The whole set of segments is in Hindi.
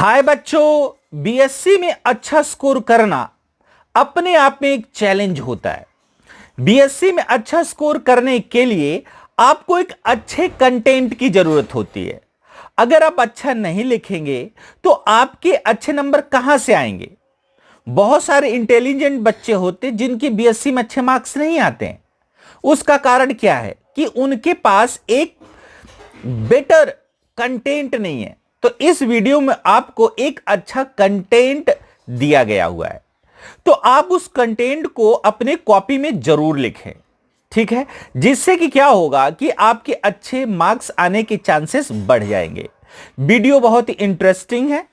हाय बच्चों, बीएससी में अच्छा स्कोर करना अपने आप में एक चैलेंज होता है। बीएससी में अच्छा स्कोर करने के लिए आपको एक अच्छे कंटेंट की जरूरत होती है। अगर आप अच्छा नहीं लिखेंगे तो आपके अच्छे नंबर कहां से आएंगे। बहुत सारे इंटेलिजेंट बच्चे होते हैं जिनके बीएससी में अच्छे मार्क्स नहीं आते हैं। उसका कारण क्या है कि उनके पास एक बेटर कंटेंट नहीं है। तो इस वीडियो में आपको एक अच्छा कंटेंट दिया गया हुआ है, तो आप उस कंटेंट को अपने कॉपी में जरूर लिखें, ठीक है। जिससे कि क्या होगा कि आपके अच्छे मार्क्स आने के चांसेस बढ़ जाएंगे। वीडियो बहुत ही इंटरेस्टिंग है।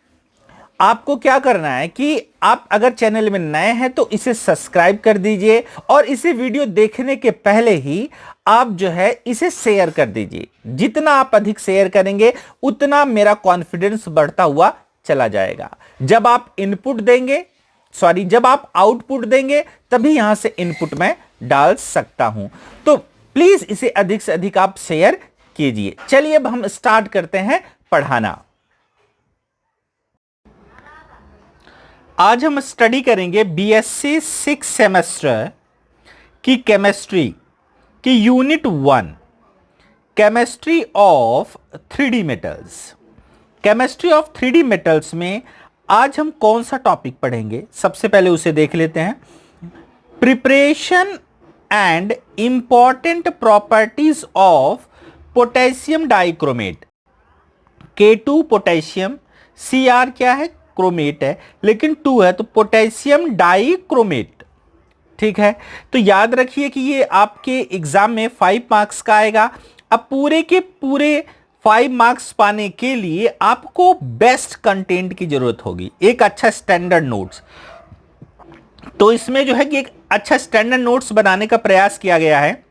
आपको क्या करना है कि आप अगर चैनल में नए हैं तो इसे सब्सक्राइब कर दीजिए और इसे वीडियो देखने के पहले ही आप जो है इसे शेयर कर दीजिए। जितना आप अधिक शेयर करेंगे उतना मेरा कॉन्फिडेंस बढ़ता हुआ चला जाएगा। जब आप जब आप आउटपुट देंगे तभी यहां से इनपुट मैं डाल सकता हूं। तो प्लीज इसे अधिक से अधिक आप शेयर कीजिए। चलिए अब हम स्टार्ट करते हैं पढ़ाना। आज हम स्टडी करेंगे बीएससी 6 सेमेस्टर की केमिस्ट्री की unit 1 chemistry of 3D metals. Chemistry of 3D metals में आज हम कौन सा टॉपिक पढ़ेंगे, सबसे पहले उसे देख लेते हैं। Preparation and important properties of potassium dichromate. K2 potassium, Cr क्या है, क्रोमेट है, लेकिन 2 है तो पोटेशियम डाइक्रोमेट, ठीक है। तो याद रखिए कि ये आपके एग्जाम में 5 मार्क्स का आएगा। अब पूरे के पूरे 5 मार्क्स पाने के लिए आपको बेस्ट कंटेंट की जरूरत होगी, एक अच्छा स्टैंडर्ड नोट्स। तो इसमें जो है कि एक अच्छा स्टैंडर्ड नोट्स बनाने का प्रयास किया गया है।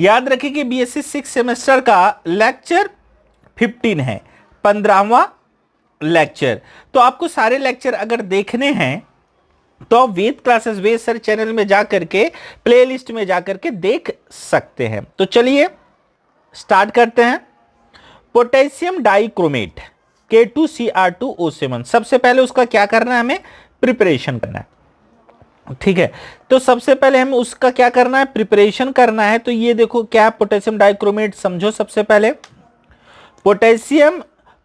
याद रखिए कि बीएससी 6 सेमेस्टर का लेक्चर 15 है, 15वां लेक्चर। तो आपको सारे लेक्चर अगर देखने हैं तो आप वेद क्लासेस वेद सर चैनल में जाकर के प्लेलिस्ट में जाकर के देख सकते हैं। तो चलिए स्टार्ट करते हैं। पोटेशियम डाइक्रोमेट K2Cr2O7, सबसे पहले उसका क्या करना है, हमें प्रिपरेशन करना है, ठीक है। तो सबसे पहले हमें उसका क्या करना है, प्रिपरेशन करना है। तो ये देखो क्या है पोटेशियम डाइक्रोमेट, समझो। सबसे पहले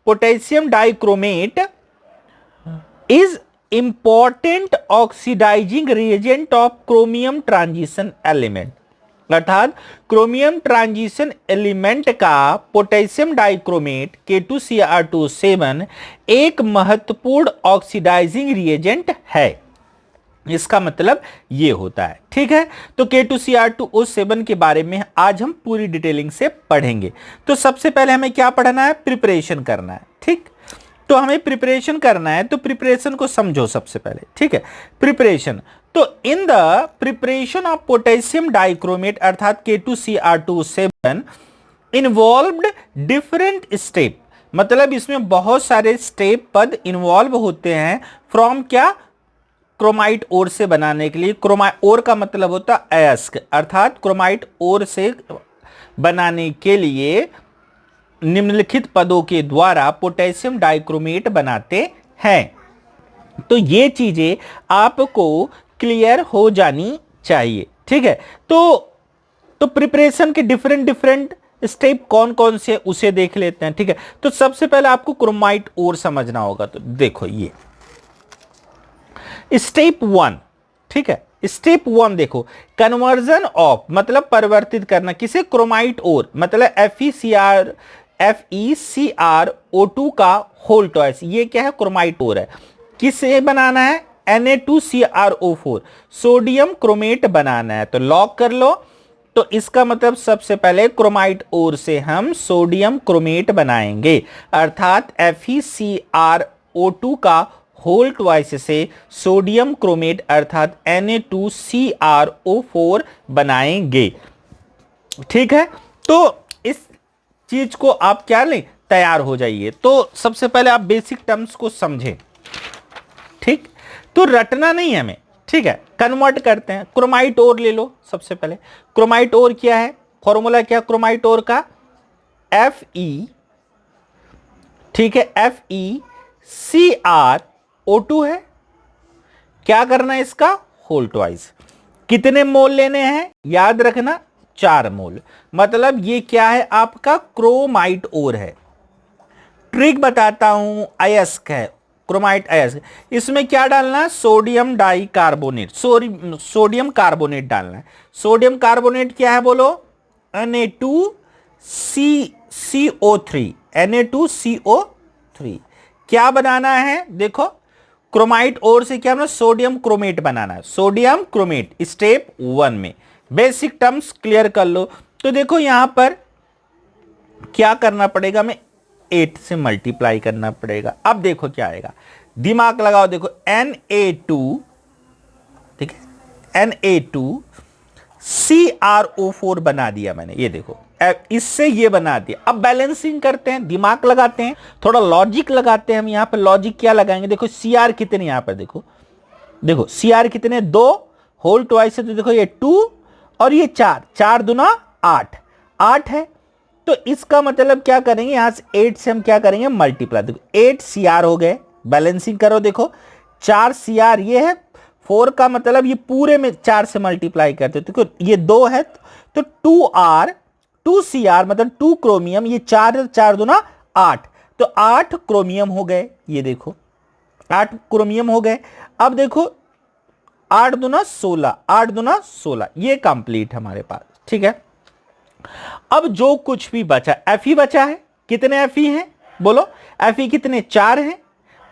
potassium dichromate is important oxidising reagent of chromium transition element. अर्थात क्रोमियम ट्रांजिशन एलिमेंट का पोटेशियम डाइक्रोमेट K2Cr2O7 एक महत्वपूर्ण ऑक्सीडाइजिंग रिएजेंट है। इसका मतलब ये होता है, ठीक है। तो K2Cr2O7 के बारे में आज हम पूरी डिटेलिंग से पढ़ेंगे। तो सबसे पहले हमें क्या पढ़ना है, प्रिपरेशन करना है, ठीक। तो हमें प्रिपरेशन करना है, तो प्रिपरेशन को समझो सबसे पहले, ठीक है। प्रिपरेशन, तो in the preparation of potassium dichromate अर्थात K2Cr2O7 इन्वॉल्व्ड डिफरेंट स्टेप, मतलब इसमें बहुत सारे स्टेप पद इन्वॉल्व होते हैं। फ्रॉम क्या, क्रोमाइट ओर से बनाने के लिए। क्रोमाइट ओर का मतलब होता है अयस्क, अर्थात क्रोमाइट ओर से बनाने के लिए निम्नलिखित पदों के द्वारा पोटेशियम डाइक्रोमेट बनाते हैं। तो ये चीजें आपको क्लियर हो जानी चाहिए, ठीक है। तो प्रिपरेशन के डिफरेंट स्टेप कौन कौन से उसे देख लेते हैं, ठीक है। तो सबसे पहले आपको क्रोमाइट ओर समझना होगा। तो देखो ये स्टेप 1, ठीक है। स्टेप 1 देखो, कन्वर्जन ऑफ मतलब परिवर्तित करना, किसे, क्रोमाइट ओर, मतलब FeCrO2 का होल ट्वाइस। ये क्या है, क्रोमाइट ओर है। किसे बनाना है, Na2CrO4 सोडियम क्रोमेट बनाना है। तो लॉक कर लो। तो इसका मतलब सबसे पहले क्रोमाइट ओर से हम सोडियम क्रोमेट बनाएंगे, अर्थात FeCrO2 का होल ट्वाइस से सोडियम क्रोमेट अर्थात Na2CrO4 बनाएंगे, ठीक है। तो इस चीज को आप क्या लें, तैयार हो जाइए। तो सबसे पहले आप बेसिक टर्म्स को समझें, ठीक। तो रटना नहीं है हमें, ठीक है। कन्वर्ट करते हैं, क्रोमाइट ओर ले लो। सबसे पहले क्रोमाइट ओर क्या है, फॉर्मूला क्या क्रोमाइट ओर का, Fe, ठीक है, CrO2 है, क्या करना है इसका होल ट्वाइस। कितने मोल लेने हैं याद रखना 4 मोल, मतलब ये क्या है आपका क्रोमाइट ओर है। ट्रिक बताता हूं, अयस्क है क्रोमाइट अयस्क, इसमें क्या डालना है sodium di carbonate, sodium carbonate डालना है। सोडियम कार्बोनेट क्या है बोलो Na2CO3, Na2CO3 क्या बनाना है देखो क्रोमाइट ओर से क्या बनाना सोडियम क्रोमेट बनाना है, सोडियम क्रोमेट स्टेप 1 में। बेसिक टर्म्स क्लियर कर लो। तो देखो यहां पर क्या करना पड़ेगा, हमें 8 से मल्टीप्लाई करना पड़ेगा। अब देखो क्या आएगा, दिमाग लगाओ, देखो Na2, ठीक है Na2CrO4 बना दिया मैंने, ये देखो इससे ये बना दिया। अब बैलेंसिंग करते हैं, दिमाग लगाते हैं, थोड़ा लॉजिक लगाते हैं। हम यहां पर लॉजिक क्या लगाएंगे, देखो Cr कितने यहां पर देखो Cr कितने 2 होल ट्वाइस है, तो देखो ये 2 और ये 4, 4 दूना 8 है। तो इसका मतलब क्या करेंगे, यहां से 8 से हम क्या करेंगे मल्टीप्लाई, देखो 8 Cr हो गए। बैलेंसिंग करो, देखो 4 Cr ये है, 4 का मतलब ये पूरे में 4 से मल्टीप्लाई करते हो, देखो ये 2 है तो 2 Cr मतलब 2 क्रोमियम, ये 4 दूना 8, तो 8 क्रोमियम हो गए। ये देखो 8 क्रोमियम हो गए। अब देखो 8 दूना 16, ये कंप्लीट हमारे पास, ठीक है। अब जो कुछ भी बचा Fe बचा है, कितने Fe हैं बोलो, Fe कितने 4 हैं,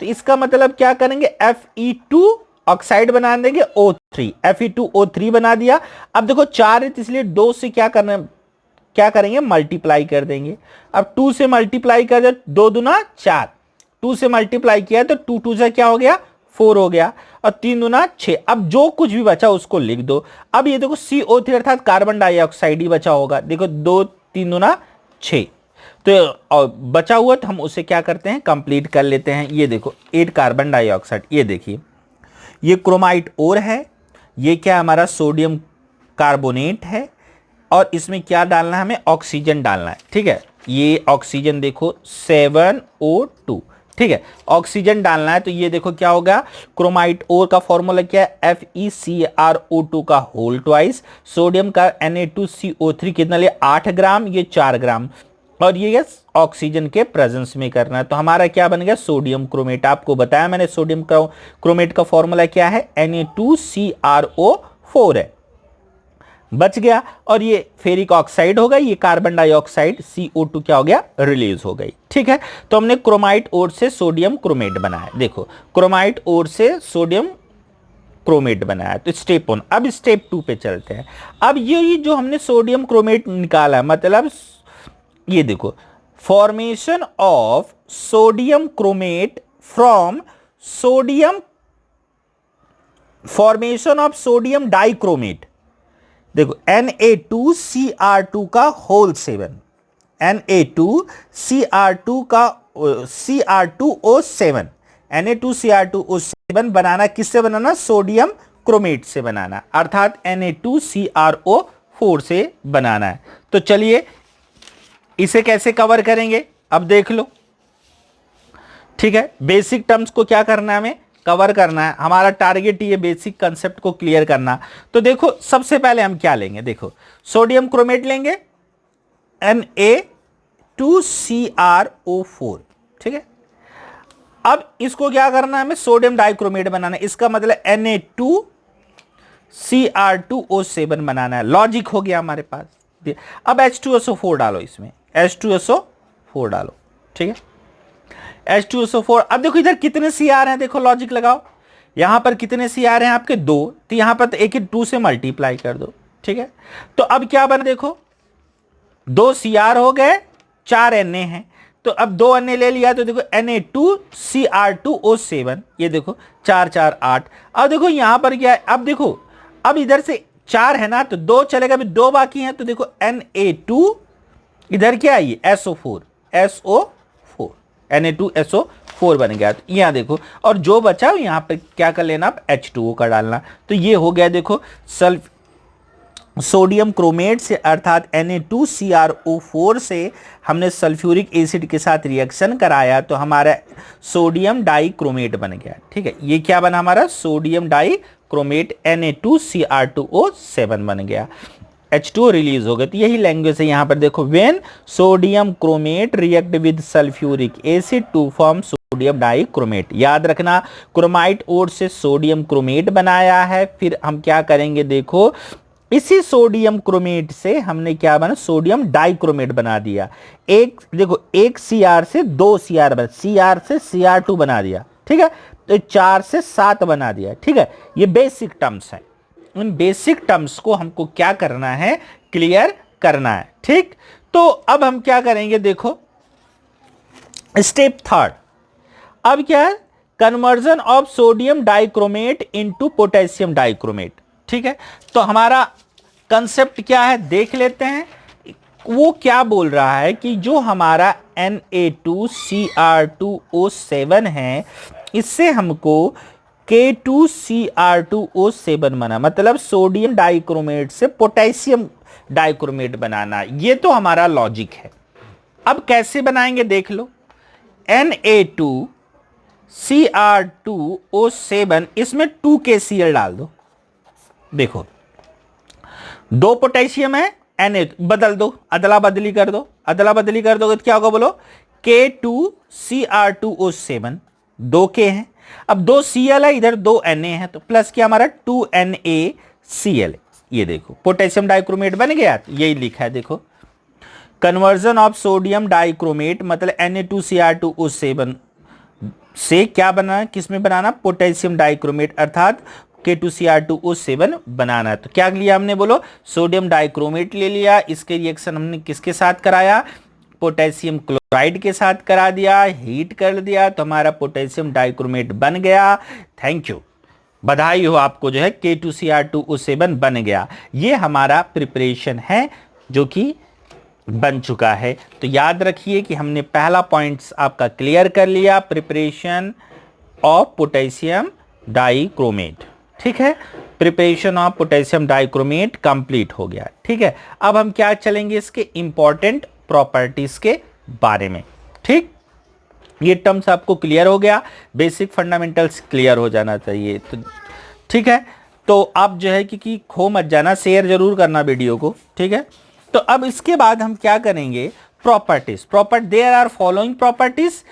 तो इसका मतलब क्या करेंगे Fe2 ऑक्साइड बना देंगे O3, Fe2O3 बना दिया। अब देखो 4 है तो इसलिए 2 से क्या करेंगे मल्टीप्लाई कर देंगे। अब 2 से मल्टीप्लाई कर दे, 2 दूना 4, 2 से मल्टीप्लाई किया तो 2 2 से क्या हो गया 4 हो गया, और 3 दूना 6। अब जो कुछ भी बचा उसको लिख दो। अब ये देखो CO3 अर्थात कार्बन डाइऑक्साइड ही बचा होगा, देखो 2 3 दूना 6, तो बचा हुआ तो हम उसे क्या करते हैं कंप्लीट कर लेते हैं। ये देखो 8 कार्बन डाइऑक्साइड, ये देखिए ये क्रोमाइट ओर है, ये क्या हमारा सोडियम कार्बोनेट है, और इसमें क्या डालना है हमें ऑक्सीजन डालना है, ठीक है। ये ऑक्सीजन देखो 7O2, ठीक है, ऑक्सीजन डालना है। तो ये देखो क्या होगा, क्रोमाइट ओर का फॉर्मूला क्या है FeCrO2 का होल ट्वाइस, सोडियम का Na2CO3 कितना ले 8 ग्राम, ये 4 ग्राम, और ये ऑक्सीजन के प्रेजेंस में करना है। तो हमारा क्या बन गया सोडियम क्रोमेट। आपको बताया मैंने सोडियम क्रोमेट का फॉर्मूला क्या है Na2CrO4 है, बच गया। और ये फेरिक ऑक्साइड होगा, ये कार्बन डाइऑक्साइड CO2 क्या हो गया रिलीज हो गई, ठीक है। तो हमने क्रोमाइट ओर से सोडियम क्रोमेट बनाया, देखो क्रोमाइट ओर से सोडियम क्रोमेट बनाया, तो स्टेप 1। अब स्टेप 2 पे चलते हैं। अब ये जो हमने सोडियम क्रोमेट निकाला है, मतलब ये देखो formation of sodium chromate from formation of sodium dichromate, देखो Na2Cr2 का होल 7, Na2Cr2 का Cr2O7, Na2Cr2O7 बनाना किससे बनाना सोडियम क्रोमेट से बनाना, अर्थात Na2CrO4 से बनाना है। तो चलिए इसे कैसे कवर करेंगे अब देख लो, ठीक है। बेसिक टर्म्स को क्या करना है हमें कवर करना है, हमारा टारगेट ये बेसिक कंसेप्ट को क्लियर करना। तो देखो सबसे पहले हम क्या लेंगे, देखो सोडियम क्रोमेट लेंगे Na2CrO4, ठीक है। अब इसको क्या करना है हमें सोडियम डाइक्रोमेट बनाना है, इसका मतलब Na2Cr2O7 बनाना है। लॉजिक हो गया हमारे पास। अब H2SO4 डालो, इसमें H2SO4 डालो, ठीक है H2SO4। अब देखो इधर कितने Cr हैं, देखो लॉजिक लगाओ, यहां पर कितने Cr हैं आपके 2, तो यहां पर तो एक 2 से मल्टीप्लाई कर दो, ठीक है। तो अब क्या बना, देखो 2 Cr हो गए, 4 Na हैं, तो अब 2 Na ले लिया, तो देखो Na2Cr2O7, ये देखो 4 4 8। अब देखो यहां पर क्या है, अब देखो अब इधर से 4 है ना, तो 2 चलेगा, अभी 2 बाकी हैं, तो देखो Na2 इधर क्या है ये SO4 Na2SO4 बन गया। तो यहां देखो, और जो बचा यहां पर क्या कर लेना आप H2O का डालना। तो ये हो गया देखो सोडियम क्रोमेट से अर्थात Na2CrO4 से हमने सल्फ्यूरिक एसिड के साथ रिएक्शन कराया तो हमारा सोडियम डाइक्रोमेट बन गया। ठीक है, ये क्या बना हमारा सोडियम डाइक्रोमेट Na2Cr2O7 बन गया। H2O रिलीज हो गया। तो यही लैंग्वेज है यहां पर देखो, when sodium chromate react with sulphuric acid to form sodium dichromate. याद रखना, क्रोमाइट ओर से सोडियम क्रोमेट बनाया है, फिर हम क्या करेंगे देखो, इसी सोडियम क्रोमेट से हमने क्या बना सोडियम डाइक्रोमेट बना दिया। एक देखो, एक Cr से दो Cr बना, Cr से Cr2 बना दिया। ठीक है, तो 4 से 7 बना दिया। ठीक है, ये बेसिक टर्म्स है। उन बेसिक टर्म्स को हमको क्या करना है, क्लियर करना है। ठीक, तो अब हम क्या करेंगे देखो, स्टेप थर्ड। अब क्या है, conversion of sodium dichromate into potassium dichromate. ठीक है, तो हमारा कंसेप्ट क्या है देख लेते हैं। वो क्या बोल रहा है कि जो हमारा Na2Cr2O7 है, इससे हमको K2Cr2O7 बना, मतलब सोडियम डाइक्रोमेट से पोटेशियम डाइक्रोमेट बनाना। ये तो हमारा लॉजिक है। अब कैसे बनाएंगे देख लो, Na2Cr2O7, इसमें 2KCl डाल दो। देखो, दो पोटेशियम है, Na बदल दो, अदला बदली कर दो, अदला बदली कर दोगे तो क्या होगा बोलो, K2Cr2O7, 2K है। अब 2 Cl है, इधर 2 Na है, तो प्लस क्या हमारा 2NaCl। ये देखो पोटेशियम डाइक्रोमेट बन गया। तो यही लिखा है देखो, कन्वर्जन ऑफ सोडियम डाइक्रोमेट मतलब Na2Cr2O7 से क्या बनाना, किसमें बनाना, पोटेशियम डाइक्रोमेट अर्थात K2Cr2O7 बनाना। तो क्या लिया हमने बोलो, सोडियम डाइक्रोमेट ले लिया, इसके रिएक्शन हमने किसके साथ कराया, पोटेशियम क्लोराइड के साथ करा दिया, हीट कर दिया, तो हमारा पोटेशियम डाइक्रोमेट बन गया। थैंक यू, बधाई हो आपको, जो है K2Cr2O7 बन गया। ये हमारा प्रिपरेशन है जो कि बन चुका है। तो याद रखिए कि हमने पहला पॉइंट्स आपका क्लियर कर लिया, प्रिपरेशन ऑफ पोटेशियम डाइक्रोमेट। ठीक है, preparation of potassium dichromate complete हो गया। ठीक है, अब हम क्या चलेंगे, इसके इंपॉर्टेंट प्रॉपर्टीज के बारे में। ठीक, ये टर्म्स आपको क्लियर हो गया, बेसिक फंडामेंटल्स क्लियर हो जाना चाहिए। तो ठीक है, तो आप जो है कि खो मत जाना, शेयर जरूर करना वीडियो को। ठीक है, तो अब इसके बाद हम क्या करेंगे, properties. There are following properties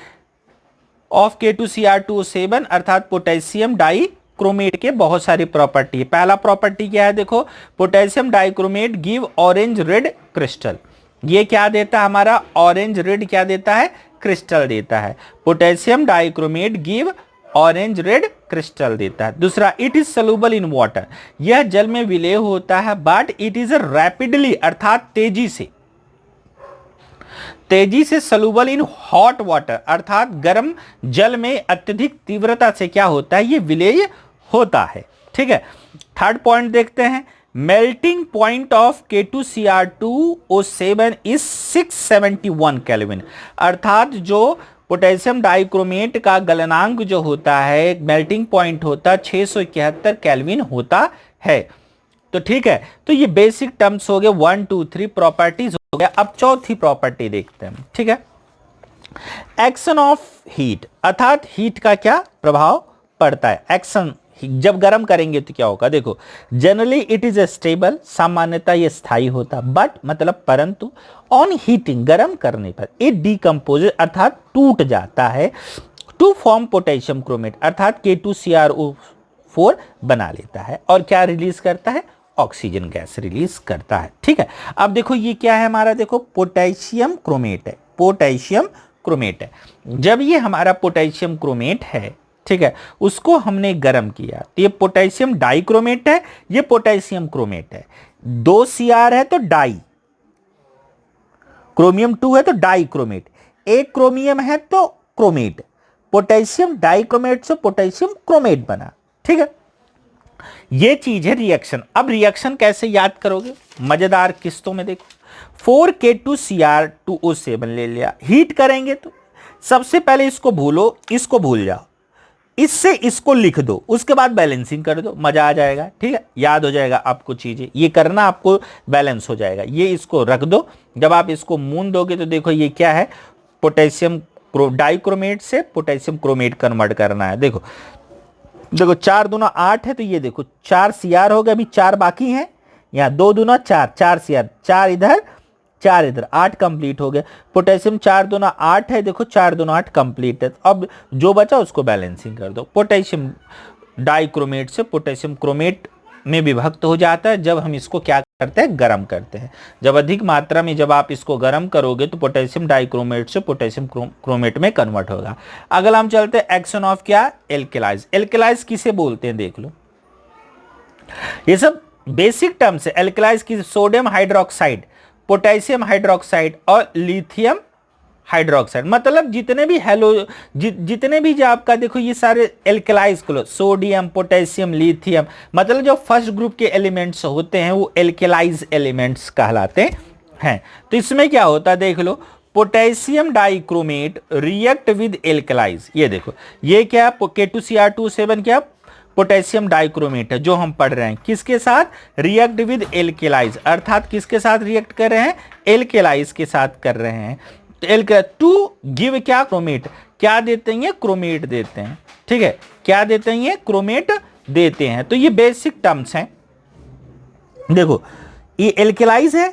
of K2Cr2O7 अर्थात पोटेशियम डाइक्रोमेट के बहुत सारी प्रॉपर्टी है। पहला प्रॉपर्टी क्या है देखो, potassium dichromate give orange red crystal. ये क्या देता है हमारा, ऑरेंज रेड क्या देता है, क्रिस्टल देता है। Potassium dichromate give orange red crystal देता है। दूसरा, it is soluble in water, यह जल में विलेय होता है, बट इट इज रैपिडली अर्थात तेजी से सॉल्युबल इन हॉट वाटर अर्थात गर्म जल में अत्यधिक तीव्रता से क्या होता है, ये विलेय होता है। ठीक है, थर्ड पॉइंट देखते हैं, melting point of K2Cr2O7 is 671 kelvin अर्थात जो पोटेशियम डाइक्रोमेट का गलनांक जो होता है, मेल्टिंग पॉइंट होता है 671 केल्विन होता है। तो ठीक है, तो ये बेसिक टर्म्स हो गए, 1 2 3 प्रॉपर्टीज हो गया। अब चौथी प्रॉपर्टी देखते हैं। ठीक है, एक्शन ऑफ हीट अर्थात हीट का क्या प्रभाव पड़ता है। एक्शन, जब गर्म करेंगे तो क्या होगा देखो, जनरली इट इज स्टेबल, सामान्यतः ये स्थायी होता, बट मतलब परंतु ऑन हीटिंग गर्म करने पर इट डिकम्पोज अर्थात टूट जाता है, टू फॉर्म पोटेशियम क्रोमेट अर्थात K2Cr2O4 बना लेता है, और क्या रिलीज करता है, ऑक्सीजन गैस रिलीज करता है। ठीक है, अब देखो ये क्या है हमारा, देखो पोटेशियम क्रोमेट है, पोटेशियम क्रोमेट है। जब ये हमारा पोटेशियम क्रोमेट है, ठीक है, उसको हमने गर्म किया तो ये पोटेशियम डाइक्रोमेट है, ये पोटेशियम क्रोमेट है। 2 Cr है तो डाई, क्रोमियम 2 है तो डाइक्रोमेट, एक क्रोमियम है तो क्रोमेट, पोटेशियम डाइक्रोमेट से पोटेशियम क्रोमेट बना। ठीक है, ये चीज है रिएक्शन। अब रिएक्शन कैसे याद करोगे, मजेदार किस्तों में देखो, 4K2Cr2O7 ले लिया, हीट करेंगे तो सबसे पहले इसको भूलो, इसको भूल जाओ, इससे इसको लिख दो, उसके बाद बैलेंसिंग कर दो, मजा आ जाएगा। ठीक है, याद हो जाएगा आपको चीजें, ये करना आपको, बैलेंस हो जाएगा। ये इसको रख दो, जब आप इसको मून दोगे तो देखो ये क्या है, पोटेशियम डाइक्रोमेट से पोटेशियम क्रोमेट कन्वर्ट करना है। देखो देखो 4 दूना 8 है, तो ये देखो 4 CR हो गया, अभी 4 बाकी हैं, यहाँ 2 दूना 4, 4 CR, 4 इधर 4 इधर, 8 कंप्लीट हो गया। पोटेशियम 4 दूना 8 है, देखो 4 दूना 8 कंप्लीट है। अब जो बचा उसको बैलेंसिंग कर दो। पोटेशियम डाइक्रोमेट से पोटेशियम क्रोमेट में विभक्त हो जाता है जब हम इसको क्या करते हैं, गर्म करते हैं। जब अधिक मात्रा में जब आप इसको गर्म करोगे तो पोटेशियम डाइक्रोमेट से पोटेशियम क्रोमेट में कन्वर्ट होगा। अगला हम चलते हैं एक्शन ऑफ क्या, एल्केलाइज। एल्केलाइज किसे बोलते हैं देख लो, ये सब बेसिक टर्म्स है। एल्केलाइज की सोडियम हाइड्रोक्साइड, पोटेशियम हाइड्रोक्साइड और लिथियम हाइड्रोक्साइड, मतलब जितने भी जितने भी जो आपका देखो ये सारे एल्केलाइज को लो, सोडियम पोटेशियम लिथियम, मतलब जो फर्स्ट ग्रुप के एलिमेंट्स होते हैं वो एल्केलाइज एलिमेंट्स कहलाते हैं। तो इसमें क्या होता है देख लो, पोटेशियम डाइक्रोमेट रिएक्ट विद एल्केलाइज। ये देखो ये क्या है, K2Cr2O7 क्या, पोटेशियम डाइक्रोमेट है जो हम पढ़ रहे हैं, किसके साथ, रिएक्ट विद एल्केलाइज, अर्थात किसके साथ रिएक्ट कर रहे हैं, एल्केलाइज के साथ कर रहे हैं। टू गिव क्या, क्रोमेट, क्या देते हैं, क्रोमेट देते हैं। ठीक है, क्या देते हैं, क्रोमेट देते हैं। तो ये बेसिक टर्म्स हैं। देखो ये एल्केलाइज है,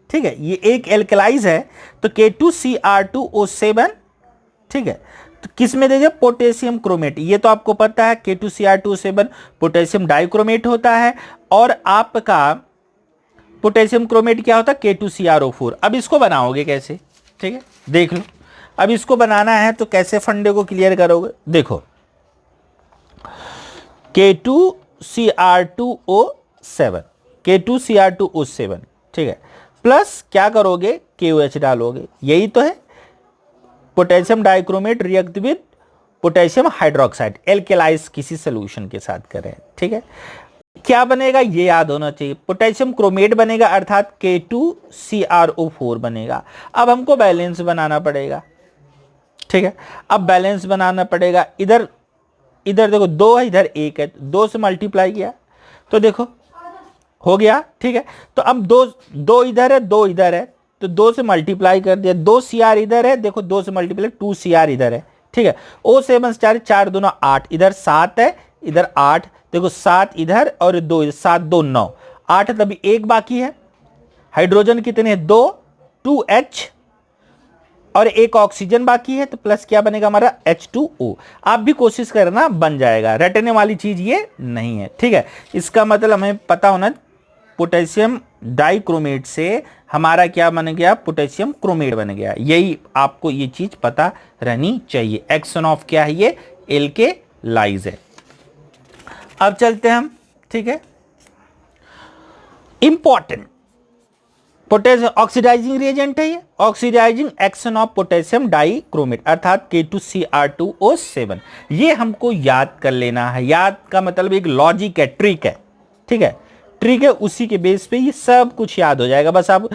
ठीक है, ये एक एल्केलाइज है, तो K2Cr2O7, ठीक है, तो किस में दे दिया, पोटेशियम क्रोमेट। ये तो आपको पता है K2Cr2O7 पोटेशियम डाइक्रोमेट होता है, और आपका पोटेशियम क्रोमेट क्या होता है, K2CrO4। अब इसको बनाओगे कैसे, ठीक है, देख लो। अब इसको बनाना है तो कैसे फंडे को क्लियर करोगे, देखो K2Cr2O7, K2Cr2O7, ठीक है, प्लस क्या करोगे, KOH डालोगे, यही तो है। Potassium dichromate react with potassium hydroxide, alkalise किसी सोल्यूशन के साथ करें। ठीक है, क्या बनेगा ये याद होना चाहिए, पोटेशियम क्रोमेट बनेगा, अर्थात K2CrO4 बनेगा। अब हमको बैलेंस बनाना पड़ेगा। ठीक है, अब बैलेंस बनाना पड़ेगा, इधर इधर देखो 2 है, इधर 1 है, 2 से मल्टीप्लाई किया तो देखो हो गया। ठीक है, तो अब 2 इधर है, 2 इधर है, तो 2 से मल्टीप्लाई कर दिया, 2 CR इधर है, देखो 2 से मल्टीप्लाई 2 CR इधर है। ठीक है, O7 4, 4 दूना 8, इधर 7 है, इधर 8, देखो 7 इधर और 2 इधर, 7 2 9, 8 है, तभी 1 बाकी है। हाइड्रोजन कितने हैं, 2, 2H और 1 ऑक्सीजन बाकी है, तो प्लस क्या बनेगा हमारा, H2O। आप भी कोशिश करना, बन जाएगा, रटने वाली चीज ये नहीं है। ठीक है, इसका मतलब हमें पता होना, पोटेशियम डाइक्रोमेट से हमारा क्या बन गया, पोटेशियम क्रोमेट बन गया। यही आपको ये चीज पता रहनी चाहिए। एक्शन ऑफ क्या है, ये एल्केलाइज है। अब चलते हैं हम, ठीक है, इंपॉर्टेंट, पोटेशियम ऑक्सीडाइजिंग रिएजेंट है ये, oxidising action of potassium dichromate, अर्थात K2Cr2O7। ये हमको याद कर लेना है। याद का मतलब एक लॉजिक है, ट्रिक है। ठीक है, ट्रिक है, उसी के बेस पे ये सब कुछ याद हो जाएगा, बस आप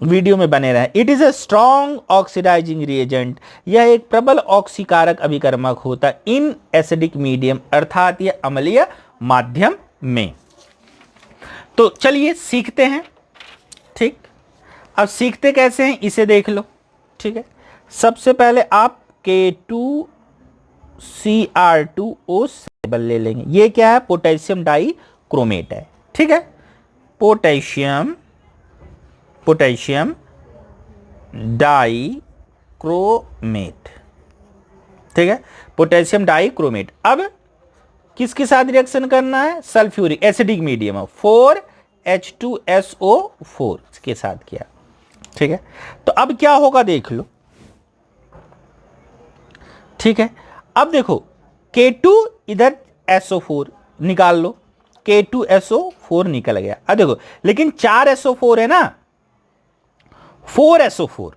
वीडियो में बने रहें। It is a strong oxidising reagent, यह एक प्रबल ऑक्सीकारक अभिकर्मक होता है इन एसिडिक मीडियम, अर्थात यह अम्लीय माध्यम में। तो चलिए सीखते हैं। ठीक, अब सीखते कैसे हैं इसे देख लो। ठीक है, सबसे पहले आप K2Cr2O7 ले लेंगे। ये क्या है, पोटेशियम डाइक्रोमेट है। ठीक है, पोटेशियम डाइक्रोमेट, ठीक है, पोटेशियम डाइक्रोमेट। अब किसके साथ रिएक्शन करना है, सल्फ्यूरिक एसिडिक मीडियम है, 4H2SO4 के साथ किया। ठीक है, तो अब क्या होगा देख लो। ठीक है, अब देखो K2 इधर SO4 निकाल लो, K2SO4 निकल गया। अब देखो लेकिन 4 SO4 है ना, 4 SO4,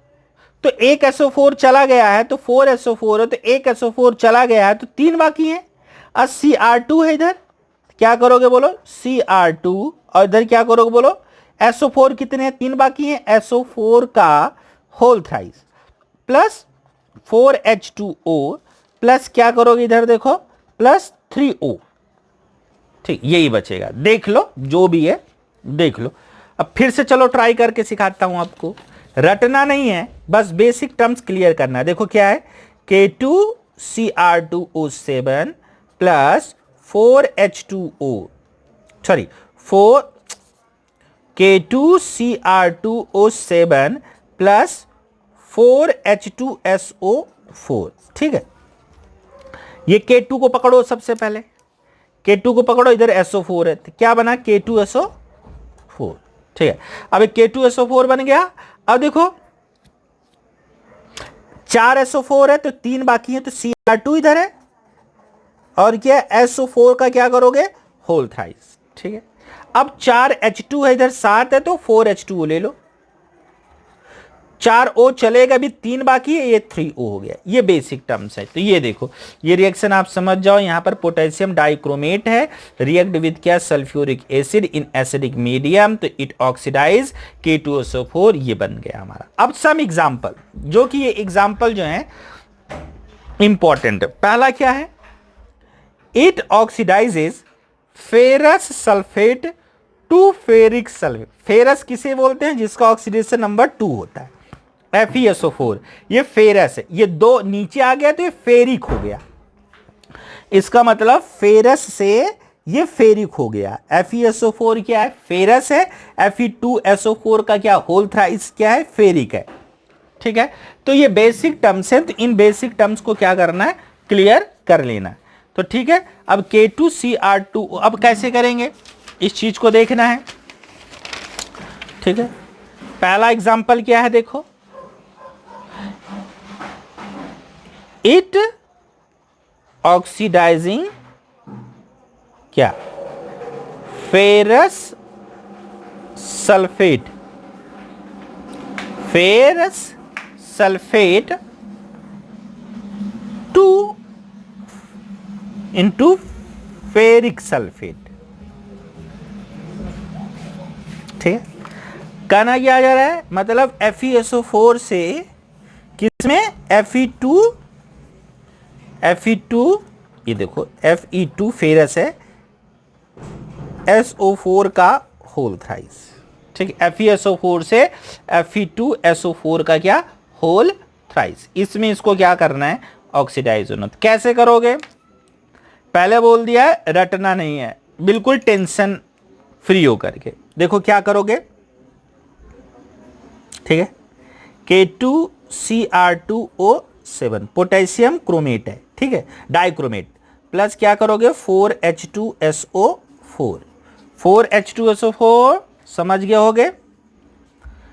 तो एक SO4 चला गया है, तो 4 SO4 है, तो एक SO4 चला गया है, तो 3 बाकी है। अब Cr2 है, इधर क्या करोगे बोलो, Cr2, और इधर क्या करोगे बोलो, SO4 कितने हैं, 3 बाकी हैं, SO4 का whole thrice plus 4H2O plus क्या करोगे इधर देखो प्लस 3O। ठीक, यही बचेगा। देख लो जो भी है, देख लो। अब फिर से चलो ट्राई करके सिखाता हूं आपको, रटना नहीं है, बस बेसिक टर्म्स क्लियर करना है। देखो क्या है, K2Cr2O7 plus 4H2O, sorry 4 K2Cr2O7 plus 4H2SO4। ठीक है, ये K2 को पकड़ो, सबसे पहले K2 को पकड़ो, इधर SO4 है, तो क्या बना K2SO4। ठीक है, अब K2SO4 बन गया। अब देखो 4 SO4 है तो 3 बाकी है, तो Cr2 इधर है, और क्या SO4 का क्या करोगे, होल थ्राइस। ठीक है, अब 4H2 है इधर, 7 है तो 4H2O ले लो, 4O चलेगा, अभी 3 बाकी है, ये 3O हो गया। ये बेसिक टर्म्स है। तो ये देखो, ये रिएक्शन आप समझ जाओ, यहां पर पोटेशियम डाइक्रोमेट है, रिएक्ट विद क्या, sulphuric acid in acidic medium, तो इट ऑक्सीडाइज K2SO4, ये बन गया हमारा। अब सम एग्जांपल, जो कि ये एग्जांपल जो है इंपॉर्टेंट है। पहला क्या है, it oxidises ferrous sulphate to ferric sulphate. Ferrous किसे बोलते हैं, जिसका ऑक्सीडेशन नंबर 2 होता है, FeSO4। ये फेरस है, ये 2 नीचे आ गया तो ये फेरिक हो गया, इसका मतलब फेरस से ये फेरिक हो गया। FeSO4 क्या है, फेरस है, Fe2SO4 का क्या, होल थ्राइस क्या है, फेरिक है। ठीक है, तो ये बेसिक टर्म्स है, तो इन बेसिक टर्म्स को क्या करना है, क्लियर कर लेना। तो ठीक है, अब K2Cr2, अब कैसे करेंगे इस चीज को देखना है। ठीक है, पहला एग्जांपल क्या है, देखो, इट ऑक्सीडाइजिंग क्या, ferrous sulphate, ferrous sulphate two into ferric sulphate. ठीक है, कहना क्या जा रहा है, मतलब FeSO4 से किसमें, Fe2, ये देखो Fe2 फेरस है, SO4 का होल थ्राइस। ठीक है, FeSO4 से Fe2SO4 का क्या, होल थ्राइस। इसमें इसको क्या करना है, ऑक्सीडाइज होना। तो कैसे करोगे, पहले बोल दिया है, रटना नहीं है, बिल्कुल टेंशन फ्री होकर के देखो क्या करोगे। ठीक है, K2Cr2O7 पोटेशियम क्रोमेट है, ठीक है, डाइक्रोमेट, प्लस क्या करोगे 4H2SO4, 4H2SO4 समझ गए होगे।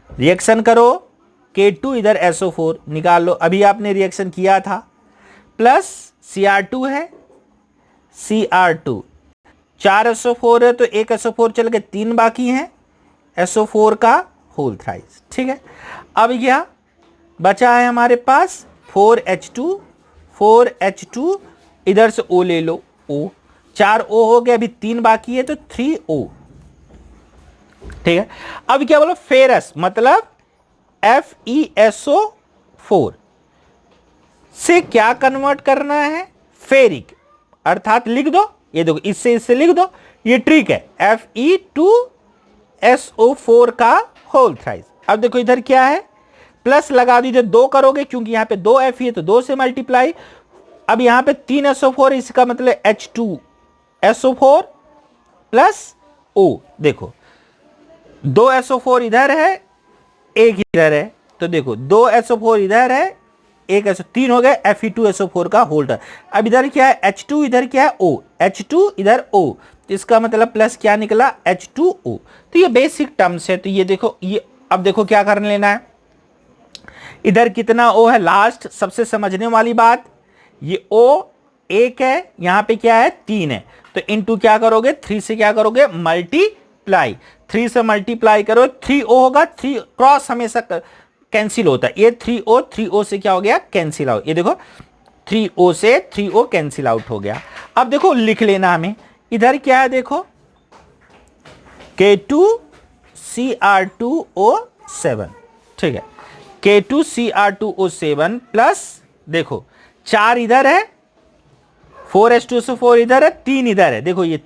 रिएक्शन करो, K2 इधर SO4 निकाल लो, अभी आपने रिएक्शन किया था, प्लस Cr2 है, Cr2 4 SO4 है तो 1 SO4 चल के 3 बाकी हैं, SO4 का होल थ्राइस। ठीक है, अब यह बचा है हमारे पास 4H2, 4H2 इधर से O ले लो, O 4O हो गया, अभी 3 बाकी है तो 3O। ठीक है, अब क्या बोलो, फेरस मतलब FeSO4 से क्या कन्वर्ट करना है, फेरिक, अर्थात लिख दो, ये देखो इससे लिख दो, ये ट्रिक है, Fe2SO4 का होल थ्राइस। अब देखो इधर क्या है, प्लस लगा दीजिए, 2 करोगे क्योंकि यहां पे 2 Fe है तो 2 से मल्टीप्लाई। अब यहां पे 3 SO4, इसका मतलब H2SO4 प्लस O। देखो 2 SO4 इधर है, 1 इधर है, तो देखो 2 SO4 इधर है, 1 SO, 3 हो गए, Fe2SO4 का होल्डर। अब इधर क्या है, H2 इधर क्या है O, H2 इधर O, तो इसका मतलब प्लस क्या निकला H2O। तो ये बेसिक टर्म्स है। तो ये देखो, ये अब देखो क्या करने लेना है, इधर कितना O है, लास्ट सबसे समझने वाली बात, ये O 1 है, यहां पे क्या है 3 है, तो इनटू क्या करोगे, 3 से क्या करोगे, मल्टीप्लाई, 3 से मल्टीप्लाई करो, 3O होगा, 3 क्रॉस हमेशा कैंसिल होता है, ये 3O 3O से क्या हो गया, कैंसिल आउट। ये देखो 3O से 3O कैंसिल आउट हो गया। अब देखो लिख लेना हमें, इधर क्या है देखो, K2Cr2O7, ठीक है, K2Cr2O7 प्लस देखो 4 इधर है, 4H2SO4 इधर है, 3 इधर है। देखो ये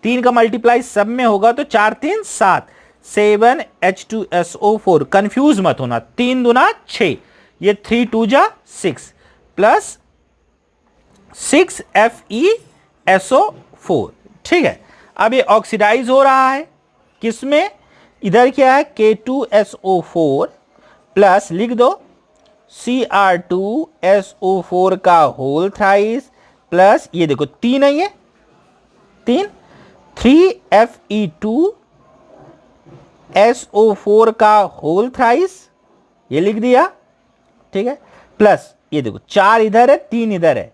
3 का मल्टीप्लाई सब में होगा तो 4 3 7, 7H2SO4। कंफ्यूज मत होना, 3 दूना 6, ये 3 2 जा 6 प्लस 6FeSO4। ठीक है, अब ये ऑक्सीडाइज हो रहा है किसमें, इधर क्या है K2SO4 प्लस लिख दो Cr2SO4 का होल थ्राइस प्लस ये देखो 3 है, ये 3 3Fe2SO4 का होल थ्राइस, ये लिख दिया। ठीक है, प्लस ये देखो 4 इधर है 3 इधर है,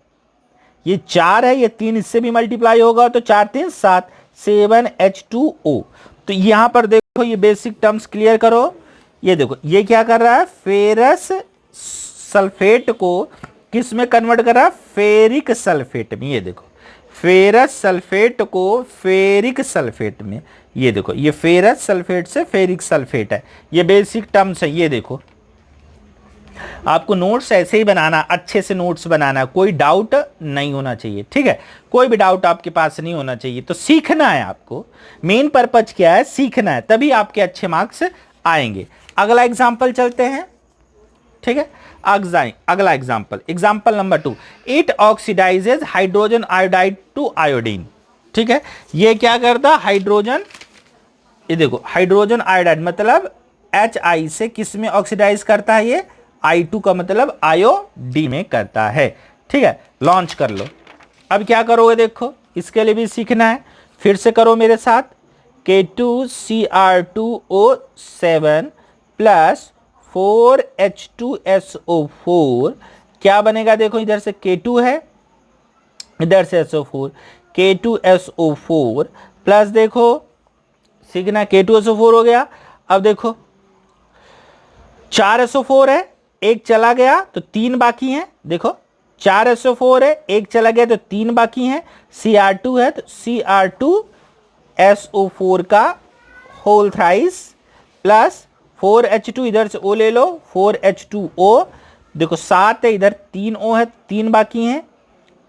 ये 4 है, ये 3 इससे भी मल्टीप्लाई होगा तो 4 3 7, 7H2O। तो यहां पर देखो ये बेसिक टर्म्स क्लियर करो। ये देखो ये क्या कर रहा है, फेरस सल्फेट को किस में कन्वर्ट कर रहा है, फेरिक सल्फेट में। ये देखो फेरस सल्फेट को फेरिक सल्फेट में, ये देखो ये फेरस सल्फेट से फेरिक सल्फेट है, ये बेसिक टर्म्स है। ये देखो आपको नोट्स ऐसे ही बनाना, अच्छे से नोट्स बनाना, कोई डाउट नहीं होना चाहिए। ठीक है, कोई भी डाउट आपके पास नहीं होना चाहिए। तो सीखना है आपको, मेन पर्पज क्या है, सीखना है, तभी आपके अच्छे मार्क्स आएंगे। अगला एग्जाम्पल चलते हैं। ठीक है, अगला example number 2, it oxidises hydrogen iodide to iodine. ठीक है, ये क्या करता है, हाइड्रोजन, ये देखो हाइड्रोजन आयोडाइड मतलब HI से किस में ऑक्सीडाइज करता है, ये I2 का मतलब आयोडीन में करता है। ठीक है, लॉन्च कर लो। अब क्या करोगे देखो, इसके लिए भी सीखना है, फिर से करो मेरे साथ। K2Cr2O7 प्लस 4H2SO4 क्या बनेगा, देखो इधर से K2 है, इधर से SO4, K2SO4 प्लस देखो सीखना, K2SO4 हो गया। अब देखो 4SO4 है, एक चला गया तो 3 बाकी हैं। देखो 4SO4 है, एक चला गया तो 3 बाकी हैं। Cr2 है तो Cr2SO4 का होल थ्राइस प्लस 4H2, इधर से O ले लो, 4H2O। देखो 7 है, इधर 3 O है, 3 बाकी हैं,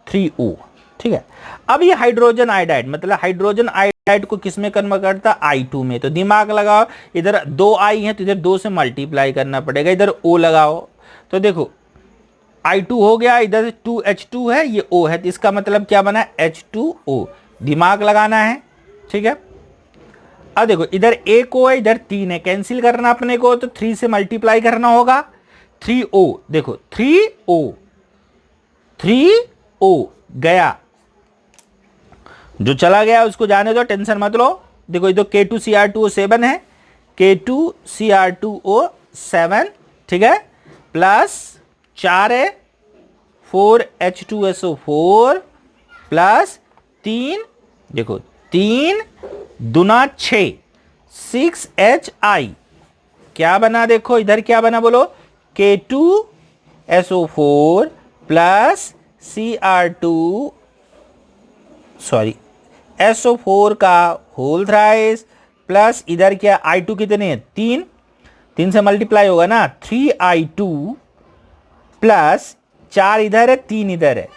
3O। ठीक है, अब ये हाइड्रोजन आयोडाइड मतलब हाइड्रोजन आयोडाइड को किस में कन्वर्ट करता है, I2 में। तो दिमाग लगाओ, इधर 2 I है तो इधर 2 से मल्टीप्लाई करना पड़ेगा, इधर O लगाओ। तो देखो I2 हो गया, इधर 2H2 है, ये O है, तो इसका मतलब क्या बना, H2O। दिमाग लगाना है। ठीक है, अब देखो इधर एक O है, इधर 3 है, कैंसिल करना अपने को तो 3 से मल्टीप्लाई करना होगा, 3O। देखो 3O गया, जो चला गया उसको जाने दो, टेंशन मत लो। देखो इधर K2Cr2O7 है, K2Cr2O7। ठीक है, प्लस 4 है, 4H2SO4 प्लस 3, देखो 3 दूना 6, 6HI क्या बना, देखो इधर क्या बना बोलो, K2SO4 प्लस SO4 का होल थ्राइस प्लस इधर क्या I2 कितने हैं, 3 से मल्टीप्लाई होगा ना, 3I2 प्लस 4 इधर है 3 इधर है।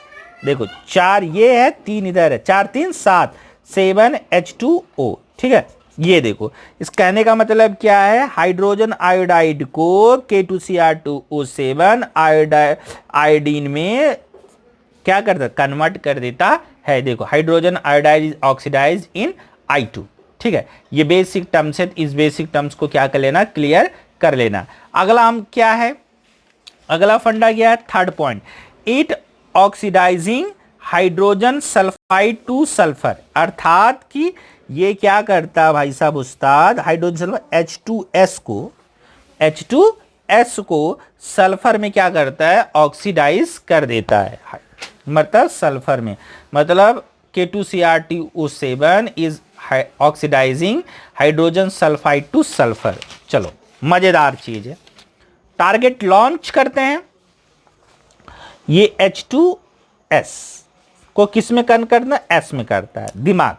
देखो 4 ये है 3 इधर है, 4 3 7, 7H2O। ठीक है, ये देखो इस कहने का मतलब क्या है, हाइड्रोजन आयोडाइड को K2Cr2O7 आयोडीन में क्या करता, कन्वर्ट कर देता है। देखो hydrogen iodide is oxidise in I2। ठीक है, ये बेसिक टर्म्स है, इस बेसिक टर्म्स को क्या कर लेना, क्लियर कर लेना। अगला हम क्या है, अगला फंडा क्या है, third point, it oxidising hydrogen sulphide to sulphur. अर्थात कि ये क्या करता है भाई साहब उस्ताद, हाइड्रोजन सल्फर H2S को सल्फर में क्या करता है, ऑक्सीडाइज कर देता है, मतलब सल्फर में, मतलब K2Cr2O7 is oxidising hydrogen sulphide to sulphur. चलो मजेदार चीज है, टारगेट लॉन्च करते हैं। ये H2S को किस में कन्वर्ट करना, S में करता है, दिमाग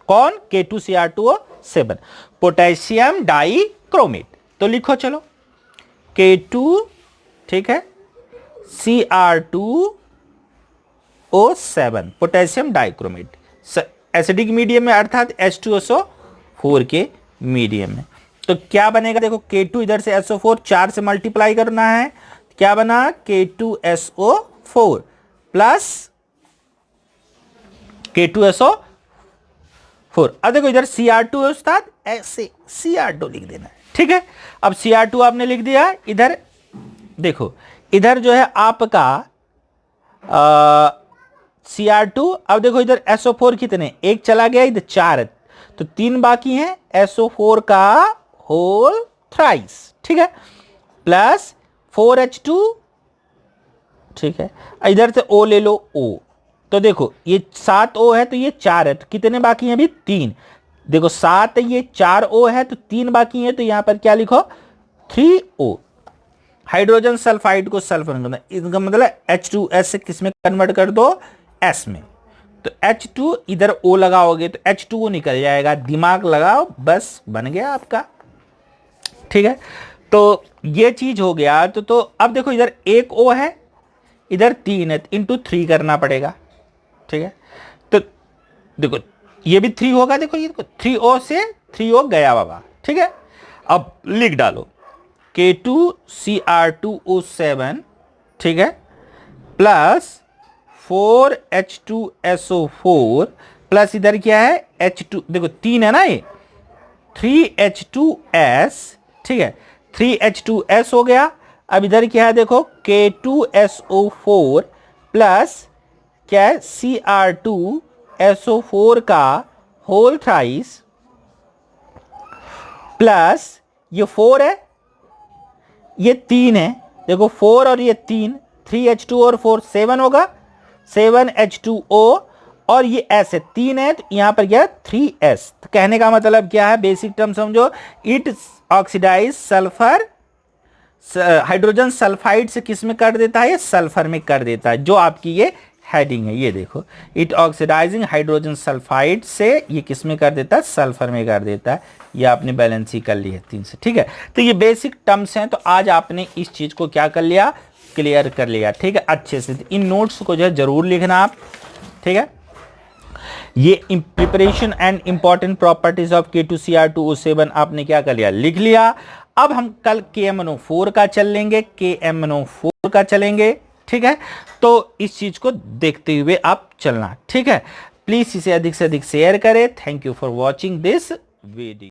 कौन, K2Cr2O7 पोटेशियम डाइक्रोमेट। तो लिखो चलो K2, ठीक है, Cr2 H2SO7 potassium dichromate acidic medium में अर्थात H2SO4 के मीडियम में। तो क्या बनेगा देखो, K2 इधर से SO4 4 से मल्टीप्लाई करना है, क्या बना K2SO4 प्लस K2SO4। अब देखो इधर Cr2 है उस्ताद, ऐसे Cr2 लिख देना है, ठीक है। अब Cr2 आपने लिख दिया, इधर देखो इधर जो है आपका Cr2, अब देखो इधर SO4 कितने, एक चला गया, इधर 4 है तो 3 बाकी हैं, SO4 का होल थ्राइस, ठीक है, प्लस 4H2, ठीक है। इधर से O ले लो, O, तो देखो ये 7 O है तो ये 4 है, तो कितने बाकी हैं अभी 3। देखो 7 है, ये 4 O है तो 3 बाकी है, तो यहां पर क्या लिखो 3O। हाइड्रोजन सल्फाइड को सल्फर करना, इसका मतलब H2S से किसमें कन्वर्ट कर दो, S में, तो H2 इधर O लगाओगे तो H2O निकल जाएगा, दिमाग लगाओ, बस बन गया आपका, ठीक है। तो ये चीज हो गया। तो अब देखो इधर एक O है, इधर 3 है, इंटू 3 करना पड़ेगा, ठीक है। तो देखो ये भी 3 होगा, देखो ये 3O से 3O गया बाबा, ठीक है। अब लिख डालो K2Cr2O7, ठीक है, प्लस 4H2SO4 प्लस इधर क्या है H2, देखो 3 है ना ये, 3H2S, ठीक है, 3H2S हो गया। अब इधर क्या है देखो K2SO4 प्लस क्या है Cr2SO4 का होल थ्राइस प्लस ये 4 है, ये 3 है, देखो 4 और ये 3, 3H2 और 4 7 होगा, 7H2O और ये S है, 3 है तो यहां पर क्या 3S। तो कहने का मतलब क्या है, बेसिक टर्म समझो, it oxidise sulphur, hydrogen sulphide से किस में कर देता है, ये सल्फर में कर देता है, जो आपकी ये हेडिंग है, ये देखो इट ऑक्सीडाइजिंग हाइड्रोजन सल्फाइड से ये किस में कर देता है, सल्फर में कर देता है। ये आपने बैलेंस ही कर ली है 3 से, ठीक है। तो ये बेसिक टर्म्स हैं, तो आज आपने इस चीज को क्या कर लिया, क्लियर कर लिया, ठीक है, अच्छे से। इन नोट्स को जो है जरूर लिखना आप, ठीक है। ये preparation and important properties of K2Cr2O7 आपने क्या कर लिया, लिख लिया। अब हम कल KMNO4 का चल लेंगे, KMNO4 का चलेंगे, ठीक है। तो इस चीज को देखते हुए आप चलना, ठीक है। प्लीज इसे अधिक से अधिक शेयर करें। Thank you for watching this video.